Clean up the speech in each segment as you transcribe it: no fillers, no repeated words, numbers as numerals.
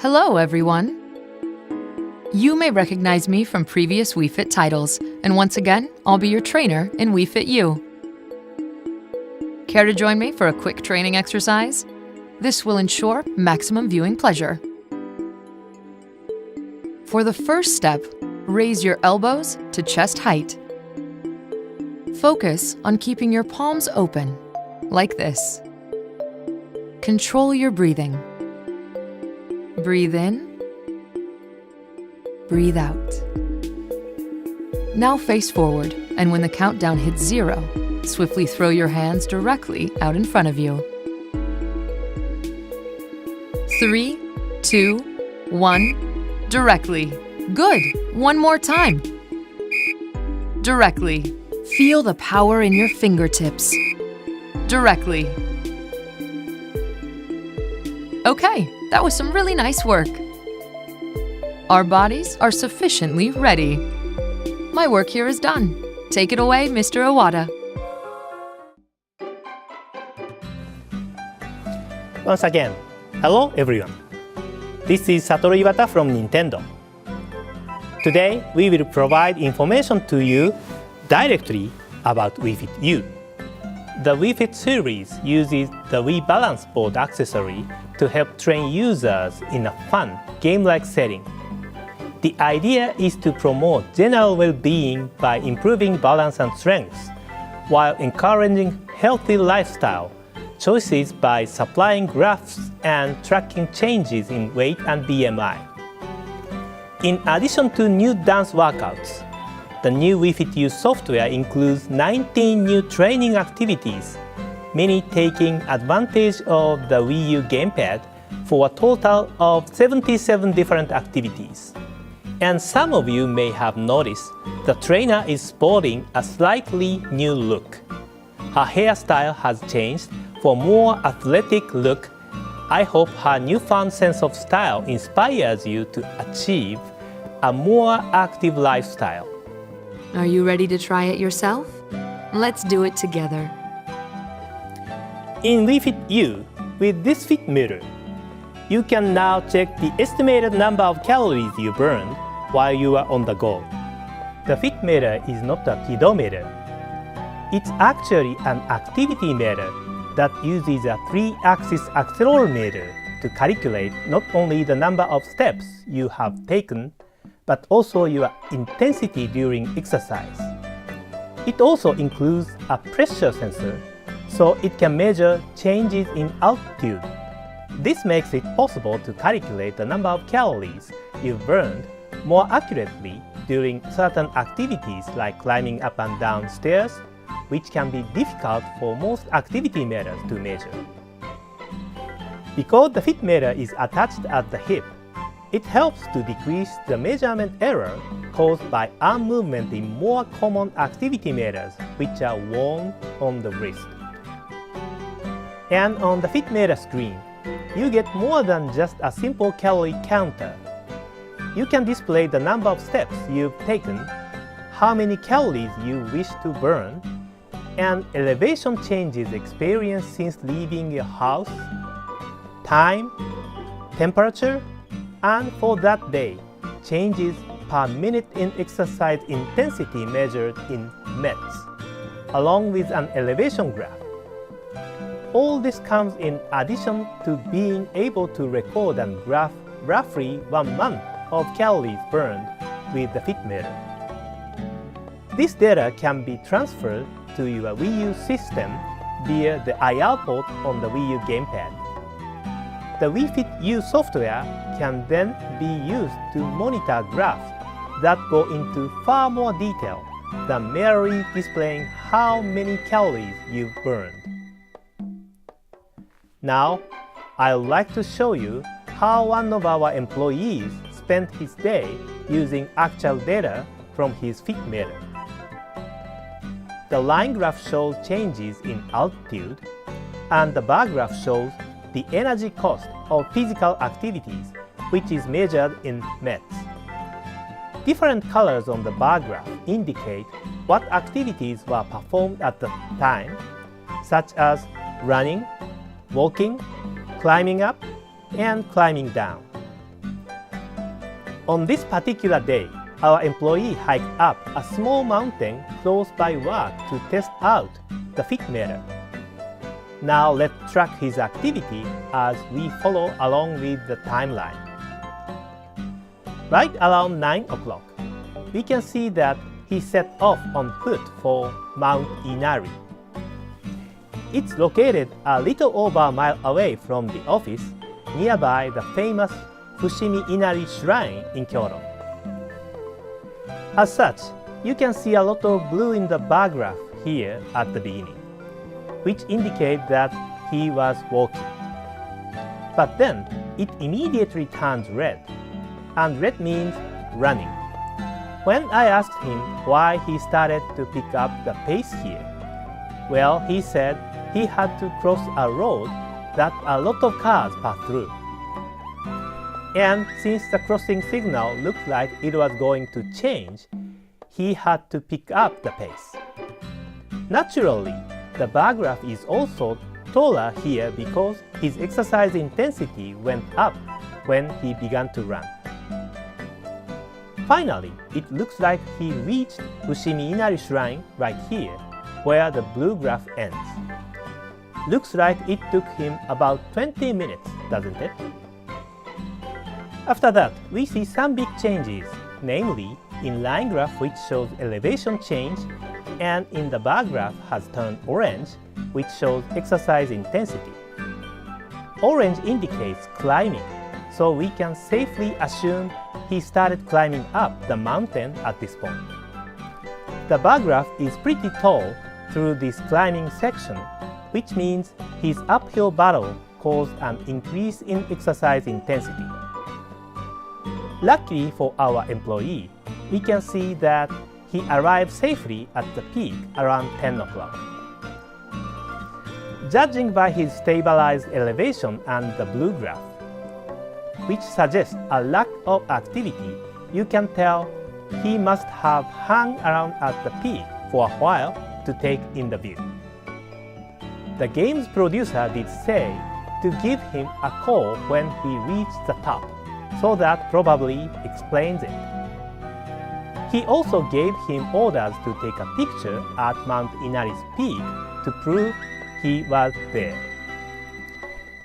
Hello, everyone. You may recognize me from previous Wii Fit titles, and once again, I'll be your trainer in Wii Fit U. Care to join me for a quick training exercise? This will ensure maximum viewing pleasure. For the first step, raise your elbows to chest height. Focus on keeping your palms open, like this. Control your breathing. Breathe in, breathe out. Now face forward, and when the countdown hits 0, swiftly throw your hands directly out in front of you. 3, 2, 1, directly. Good. One more time. Directly. Feel the power in your fingertips. Directly. Okay, that was some really nice work. Our bodies are sufficiently ready. My work here is done. Take it away, Mr. Iwata. Once again, hello everyone. This is Satoru Iwata from Nintendo. Today, we will provide information to you directly about Wii Fit U. The Wii Fit series uses the Wii Balance Board accessory to help train users in a fun, game-like setting. The idea is to promote general well-being by improving balance and strength, while encouraging healthy lifestyle choices by supplying graphs and tracking changes in weight and BMI. In addition to new dance workouts, the new Wii Fit U software includes 19 new training activities, many taking advantage of the Wii U gamepad for a total of 77 different activities. And some of you may have noticed the trainer is sporting a slightly new look. Her hairstyle has changed for a more athletic look. I hope her newfound sense of style inspires you to achieve a more active lifestyle. Are you ready to try it yourself? Let's do it together. In Wii Fit U, with this fit meter, you can now check the estimated number of calories you burned while you are on the go. The fit meter is not a kidometer. It's actually an activity meter that uses a 3-axis accelerometer to calculate not only the number of steps you have taken, but also your intensity during exercise. It also includes a pressure sensor, so it can measure changes in altitude. This makes it possible to calculate the number of calories you've burned more accurately during certain activities like climbing up and down stairs, which can be difficult for most activity meters to measure. Because the fit meter is attached at the hip, it helps to decrease the measurement error caused by arm movement in more common activity meters, which are worn on the wrist. And on the fit meter screen, you get more than just a simple calorie counter. You can display the number of steps you've taken, how many calories you wish to burn, and elevation changes experienced since leaving your house, time, temperature, and for that day, changes per minute in exercise intensity measured in METs, along with an elevation graph. All this comes in addition to being able to record and graph roughly 1 month of calories burned with the fit meter. This data can be transferred to your Wii U system via the IR port on the Wii U gamepad. The Wii Fit U software can then be used to monitor graphs that go into far more detail than merely displaying how many calories you've burned. Now, I'd like to show you how one of our employees spent his day using actual data from his fit meter. The line graph shows changes in altitude, and the bar graph shows the energy cost of physical activities, which is measured in METs. Different colors on the bar graph indicate what activities were performed at the time, such as running, walking, climbing up, and climbing down. On this particular day, our employee hiked up a small mountain close by work to test out the fit meter. Now let's track his activity as we follow along with the timeline. Right around 9 o'clock, we can see that he set off on foot for Mount Inari. It's located a little over a mile away from the office, nearby the famous Fushimi Inari Shrine in Kyoto. As such, you can see a lot of blue in the bar graph here at the beginning, which indicates that he was walking. But then, it immediately turns red, and red means running. When I asked him why he started to pick up the pace here, well, he said he had to cross a road that a lot of cars pass through. And since the crossing signal looked like it was going to change, he had to pick up the pace. Naturally, the bar graph is also taller here because his exercise intensity went up when he began to run. Finally, it looks like he reached Fushimi Inari Shrine right here, where the blue graph ends. Looks like it took him about 20 minutes, doesn't it? After that, we see some big changes, namely in line graph which shows elevation change, and in the bar graph has turned orange, which shows exercise intensity. Orange indicates climbing, so we can safely assume he started climbing up the mountain at this point. The bar graph is pretty tall through this climbing section, which means his uphill battle caused an increase in exercise intensity. Luckily for our employee, we can see that he arrived safely at the peak around 10 o'clock. Judging by his stabilized elevation and the blue graph, which suggests a lack of activity, you can tell he must have hung around at the peak for a while to take in the view. The game's producer did say to give him a call when he reached the top, so that probably explains it. He also gave him orders to take a picture at Mount Inari's peak to prove he was there.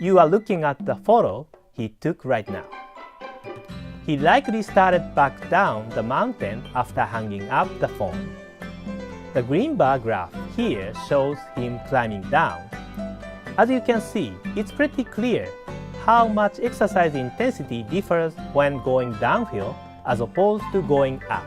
You are looking at the photo he took right now. He likely started back down the mountain after hanging up the phone. The green bar graph here shows him climbing down. As you can see, it's pretty clear how much exercise intensity differs when going downhill as opposed to going up.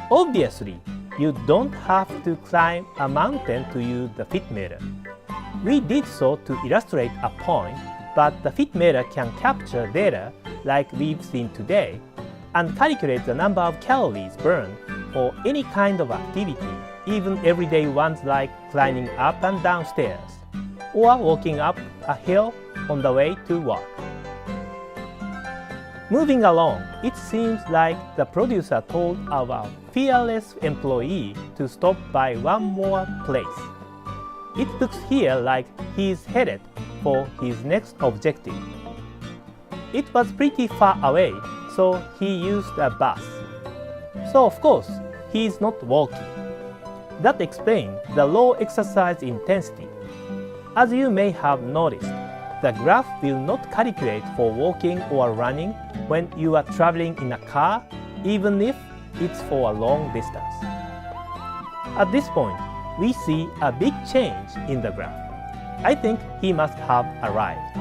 Obviously, you don't have to climb a mountain to use the fit meter. We did so to illustrate a point, but the fit meter can capture data like we've seen today and calculate the number of calories burned for any kind of activity, even everyday ones like climbing up and down stairs or walking up a hill on the way to work. Moving along, it seems like the producer told our fearless employee to stop by one more place. It looks here like he's headed for his next objective. It was pretty far away, so he used a bus. So of course, he's not walking. That explains the low exercise intensity. As you may have noticed, the graph will not calculate for walking or running when you are traveling in a car, even if it's for a long distance. At this point, we see a big change in the graph. I think he must have arrived.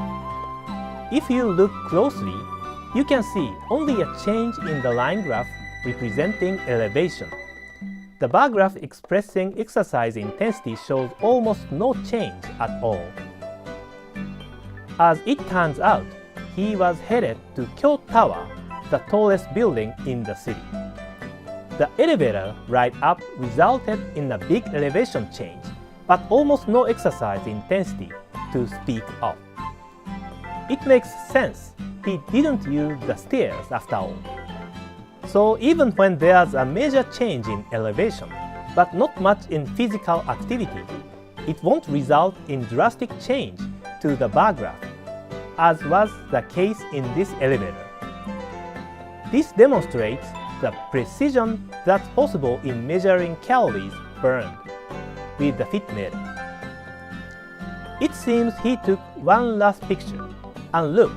If you look closely, you can see only a change in the line graph representing elevation. The bar graph expressing exercise intensity shows almost no change at all. As it turns out, he was headed to Kyo Tower, the tallest building in the city. The elevator ride up resulted in a big elevation change, but almost no exercise intensity to speak of. It makes sense he didn't use the stairs after all. So even when there's a major change in elevation, but not much in physical activity, it won't result in drastic change to the bar graph, as was the case in this elevator. This demonstrates the precision that's possible in measuring calories burned with the Fit Meter. It seems he took one last picture, and look,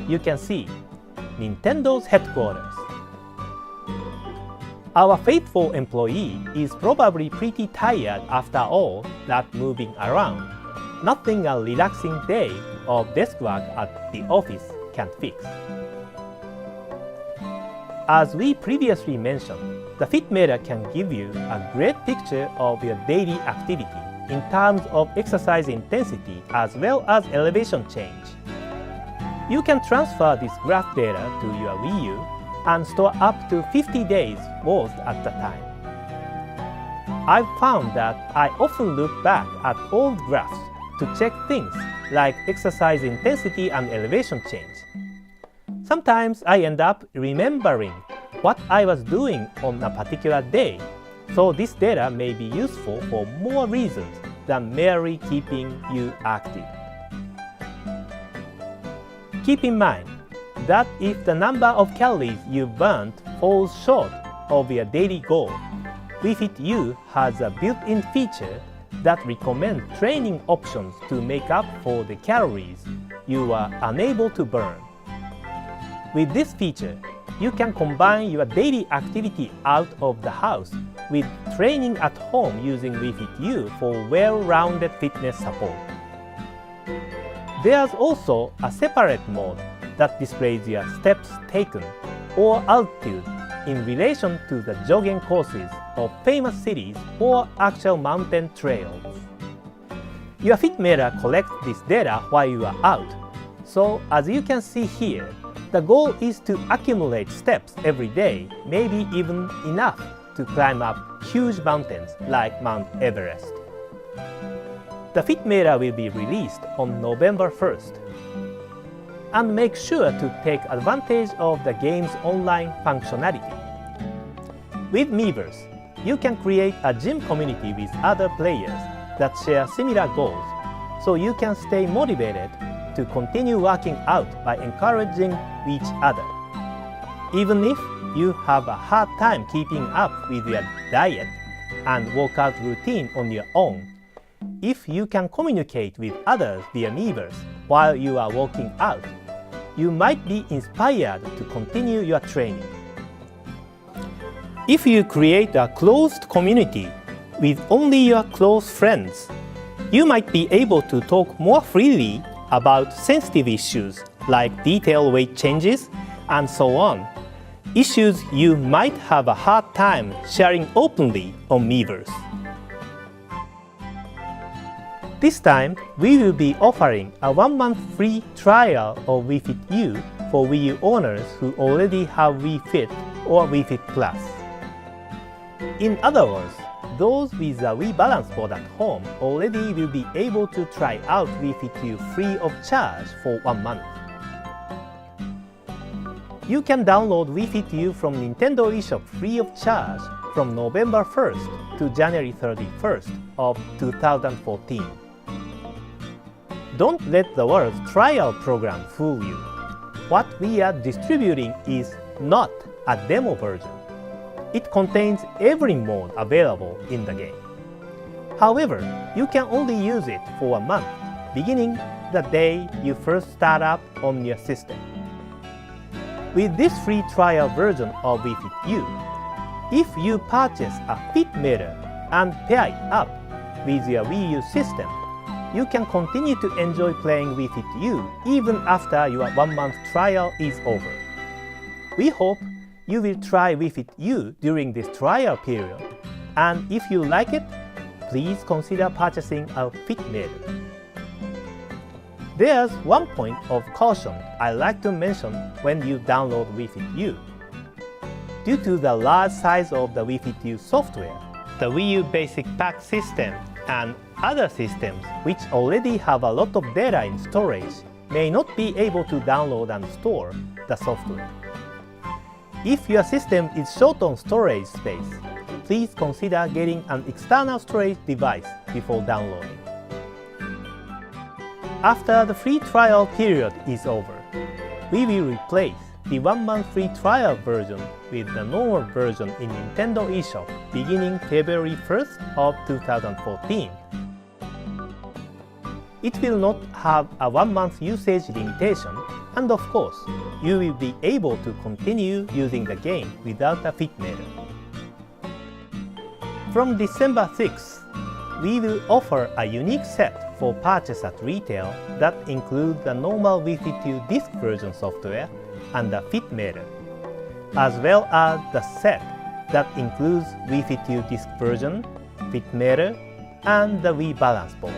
you can see Nintendo's headquarters. Our faithful employee is probably pretty tired after all that moving around. Nothing a relaxing day of desk work at the office can fix. As we previously mentioned, the Fit Meter can give you a great picture of your daily activity in terms of exercise intensity as well as elevation change. You can transfer this graph data to your Wii U and store up to 50 days worth at a time. I've found that I often look back at old graphs to check things like exercise intensity and elevation change. Sometimes I end up remembering what I was doing on a particular day, so this data may be useful for more reasons than merely keeping you active. Keep in mind that if the number of calories you burnt falls short of your daily goal, Wii Fit U has a built-in feature that recommends training options to make up for the calories you are unable to burn. With this feature, you can combine your daily activity out of the house with training at home using Wii Fit U for well-rounded fitness support. There's also a separate mode that displays your steps taken or altitude in relation to the jogging courses of famous cities or actual mountain trails. Your Fit Meter collects this data while you are out, so as you can see here, the goal is to accumulate steps every day, maybe even enough to climb up huge mountains like Mount Everest. The Fit Meter will be released on November 1st. And make sure to take advantage of the game's online functionality. With Miiverse, you can create a gym community with other players that share similar goals, so you can stay motivated to continue working out by encouraging each other. Even if you have a hard time keeping up with your diet and workout routine on your own, if you can communicate with others via Miiverse while you are working out, you might be inspired to continue your training. If you create a closed community with only your close friends, you might be able to talk more freely about sensitive issues like detailed weight changes and so on, issues you might have a hard time sharing openly on Miiverse. This time, we will be offering a 1-month free trial of Wii Fit U for Wii U owners who already have Wii Fit or Wii Fit Plus. In other words, those with a Wii Balance board at home already will be able to try out Wii Fit U free of charge for 1 month. You can download Wii Fit U from Nintendo eShop free of charge from November 1st to January 31st of 2014. Don't let the world's trial program fool you. What we are distributing is not a demo version. It contains every mode available in the game. However, you can only use it for 1 month, beginning the day you first start up on your system. With this free trial version of Wii Fit U, if you purchase a Fit Meter and pair it up with your Wii U system, you can continue to enjoy playing Wii Fit U even after your 1-month trial is over. We hope you will try Wii Fit U during this trial period, and if you like it, please consider purchasing a Fit Meter. There's one point of caution I'd like to mention when you download Wii Fit U. Due to the large size of the Wii Fit U software, the Wii U Basic Pack system and other systems which already have a lot of data in storage may not be able to download and store the software. If your system is short on storage space, please consider getting an external storage device before downloading. After the free trial period is over, we will replace the 1-month free trial version with the normal version in Nintendo eShop beginning February 1st of 2014. It will not have a 1-month usage limitation, and of course, you will be able to continue using the game without a fit meter. From December 6th, we will offer a unique set for purchase at retail that includes the normal Wii Fit U disc version software and the fit meter, as well as the set that includes Wii Fit U disc version, fit meter, and the Wii balance board.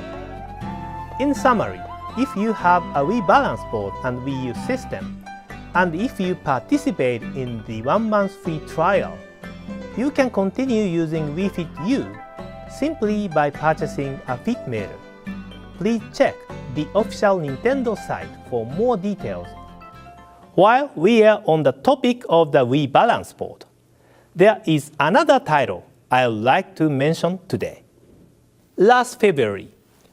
In summary, if you have a Wii balance board and Wii U system, and if you participate in the 1-month free trial, you can continue using Wii Fit U simply by purchasing a fit meter. Please check the official Nintendo site for more details. While we are on the topic of the Wii balance board, there is another title I would like to mention today. Last February,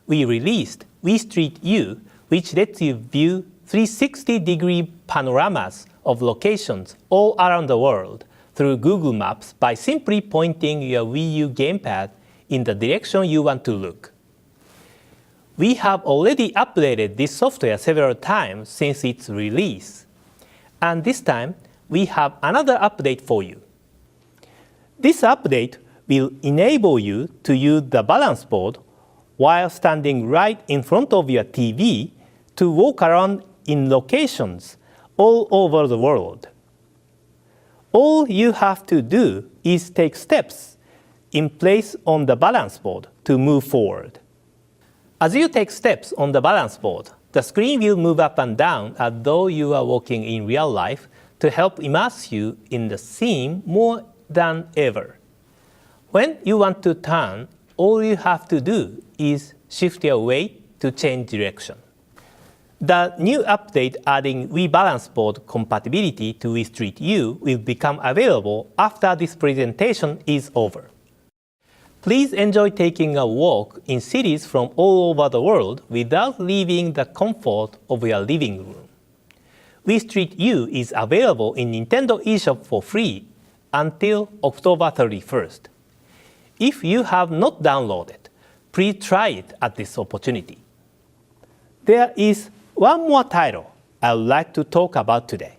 we released Wii Street U, which lets you view 360-degree panoramas of locations all around the world through Google Maps by simply pointing your Wii U gamepad in the direction you want to look. We have already updated this software several times since its release, and this time we have another update for you. This update will enable you to use the balance board while standing right in front of your TV to walk around in locations all over the world. All you have to do is take steps in place on the balance board to move forward. As you take steps on the balance board, the screen will move up and down as though you are walking in real life to help immerse you in the scene more than ever. When you want to turn, all you have to do is shift your weight to change direction. The new update adding Wii Balance Board compatibility to Wii Street U will become available after this presentation is over. Please enjoy taking a walk in cities from all over the world without leaving the comfort of your living room. Wii Street U is available in Nintendo eShop for free until October 31st. If you have not downloaded, please try it at this opportunity. There is one more title I would like to talk about today.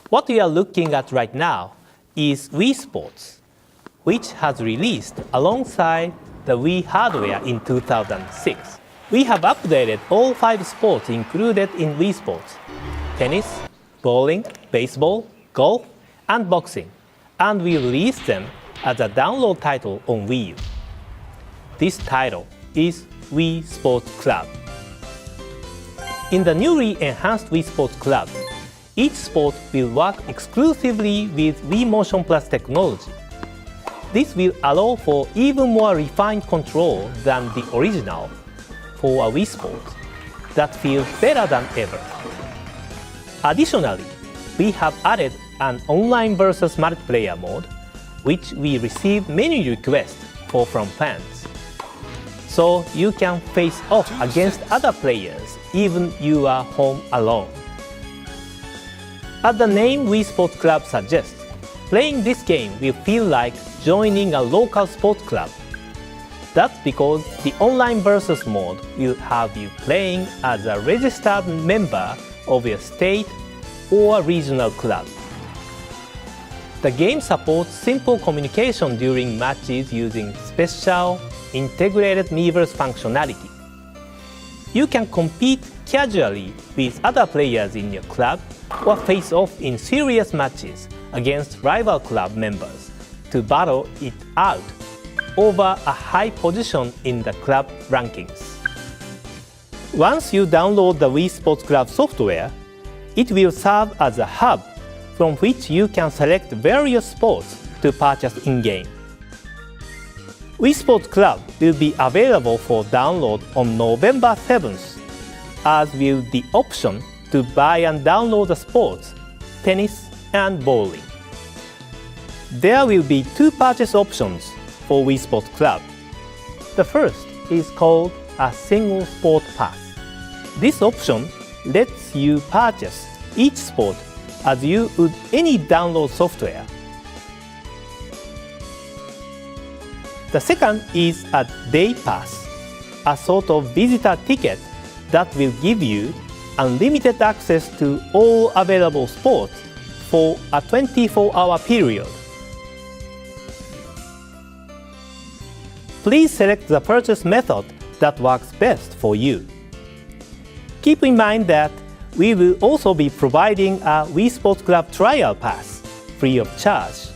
What we are looking at right now is Wii Sports, which has released alongside the Wii hardware in 2006. We have updated all 5 sports included in Wii Sports: tennis, bowling, baseball, golf, and boxing, and we released them as a download title on Wii U. This title is Wii Sports Club. In the newly enhanced Wii Sports Club, each sport will work exclusively with Wii Motion Plus technology. This will allow for even more refined control than the original for a Wii Sport that feels better than ever. Additionally, we have added an online versus multiplayer mode, which we received many requests for from fans. So you can face off against other players even you are home alone. As the name Wii Sports Club suggests, playing this game will feel like joining a local sports club. That's because the online versus mode will have you playing as a registered member of your state or regional club. The game supports simple communication during matches using special integrated Miiverse functionality. You can compete casually with other players in your club or face off in serious matches against rival club members to battle it out over a high position in the club rankings. Once you download the Wii Sports Club software, it will serve as a hub from which you can select various sports to purchase in-game. Wii Sports Club will be available for download on November 7th, as will the option to buy and download the sports, tennis and bowling. There will be 2 purchase options for Wii Sports Club. The first is called a single sport pass. This option lets you purchase each sport as you would any download software. The second is a day pass, a sort of visitor ticket that will give you unlimited access to all available sports for a 24-hour period. Please select the purchase method that works best for you. Keep in mind that we will also be providing a Wii Sports Club trial pass, free of charge.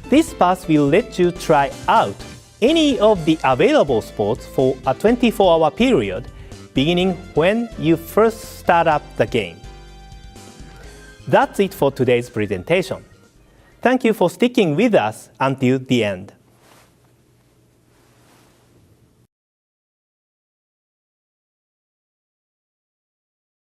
This pass will let you try out any of the available sports for a 24-hour period, beginning when you first start up the game. That's it for today's presentation. Thank you for sticking with us until the end.